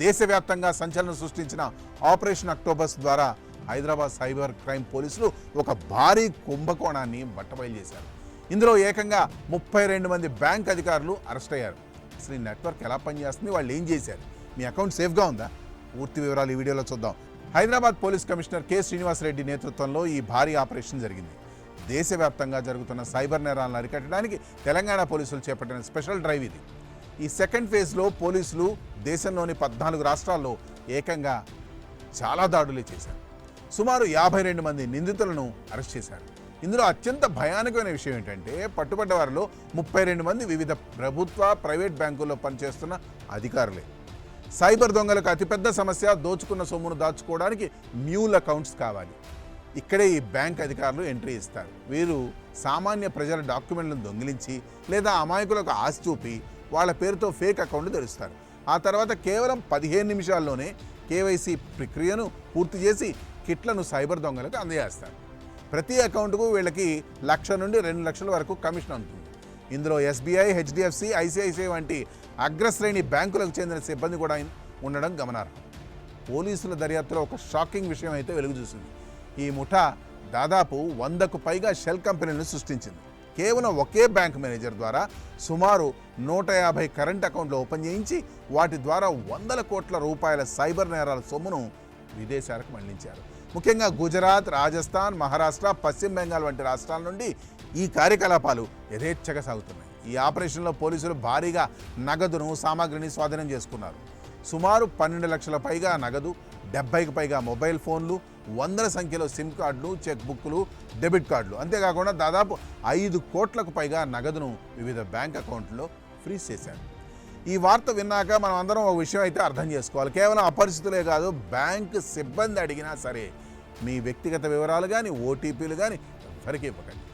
దేశవ్యాప్తంగా సంచలనం సృష్టించిన ఆపరేషన్ అక్టోబస్ ద్వారా హైదరాబాద్ సైబర్ క్రైమ్ పోలీసులు ఒక భారీ కుంభకోణాన్ని బట్టబయలు చేశారు. ఇందులో ఏకంగా 32 మంది బ్యాంక్ అధికారులు అరెస్ట్ అయ్యారు. అసలు ఈ నెట్వర్క్ ఎలా పనిచేస్తుంది, వాళ్ళు ఏం చేశారు, మీ అకౌంట్ సేఫ్గా ఉందా? పూర్తి వివరాలు ఈ వీడియోలో చూద్దాం. Hyderabad police commissioner K Srinivasa Reddy నేతృత్వంలో ఈ భారీ ఆపరేషన్ జరిగింది. దేశవ్యాప్తంగా జరుగుతున్న సైబర్ నేరాలను అరికట్టడానికి తెలంగాణ పోలీసులు చేపట్టిన స్పెషల్ డ్రైవ్ ఇది. ఈ సెకండ్ ఫేజ్లో పోలీసులు దేశంలోని 14 రాష్ట్రాల్లో ఏకంగా చాలా దాడులు చేశారు. సుమారు 52 మంది నిందితులను అరెస్ట్ చేశారు. ఇందులో అత్యంత భయానకమైన విషయం ఏంటంటే పట్టుబడ్డ వారిలో 32 మంది వివిధ ప్రభుత్వ, ప్రైవేట్ బ్యాంకుల్లో పనిచేస్తున్న అధికారులే. సైబర్ దొంగలకు అతిపెద్ద సమస్య దోచుకున్న సొమ్మును దాచుకోవడానికి మ్యూల్ అకౌంట్స్ కావాలి. ఇక్కడే ఈ బ్యాంక్ అధికారులు ఎంట్రీ ఇస్తారు. వీరు సామాన్య ప్రజల డాక్యుమెంట్లను దొంగిలించి లేదా అమాయకులకు ఆశ చూపి వాళ్ళ పేరుతో ఫేక్ అకౌంట్ తెరుస్తారు. ఆ తర్వాత కేవలం 15 నిమిషాల్లోనే కేవైసీ ప్రక్రియను పూర్తి చేసి కిట్లను సైబర్ దొంగలకు అందజేస్తారు. ప్రతి అకౌంట్కు వీళ్ళకి 1,00,000 నుండి 2 లక్షల వరకు కమిషన్ అందుతుంది. ఇందులో ఎస్బీఐ, హెచ్డిఎఫ్సి, ఐసిఐసిఐ వంటి అగ్రశ్రేణి బ్యాంకులకు చెందిన సిబ్బంది కూడా ఉండడం గమనార్హం. పోలీసుల దర్యాప్తులో ఒక షాకింగ్ విషయం అయితే వెలుగు చూసింది. ఈ ముఠా దాదాపు 100కు పైగా షెల్ కంపెనీలను సృష్టించింది. కేవలం ఒకే బ్యాంక్ మేనేజర్ ద్వారా సుమారు 150 కరెంట్ అకౌంట్లు ఓపెన్ చేయించి వాటి ద్వారా వందల కోట్ల రూపాయల సైబర్ నేరాల సొమ్మును విదేశాలకు మళ్లించారు. ముఖ్యంగా గుజరాత్, రాజస్థాన్, మహారాష్ట్ర, పశ్చిమ బెంగాల్ వంటి రాష్ట్రాల నుండి ఈ కార్యకలాపాలు యథేచ్ఛగా సాగుతున్నాయి. ఈ ఆపరేషన్లో పోలీసులు భారీగా నగదును, సామాగ్రిని స్వాధీనం చేసుకున్నారు. సుమారు 12 లక్షల పైగా నగదు, 70కి పైగా మొబైల్ ఫోన్లు, వందల సంఖ్యలో సిమ్ కార్డులు, చెక్ బుక్లు, డెబిట్ కార్డులు, అంతేకాకుండా దాదాపు 5 కోట్లకు పైగా నగదును వివిధ బ్యాంక్ అకౌంట్లో ఫ్రీజ్ చేశారు. ఈ వార్త విన్నాక మనం అందరం ఒక విషయం అయితే అర్థం చేసుకోవాలి. కేవలం అపరిచితులే కాదు, బ్యాంక్ సిబ్బంది అడిగినా సరే మీ వ్యక్తిగత వివరాలు కానీ, ఓటీపీలు కానీ ఎవరికీ ఇవ్వకండి.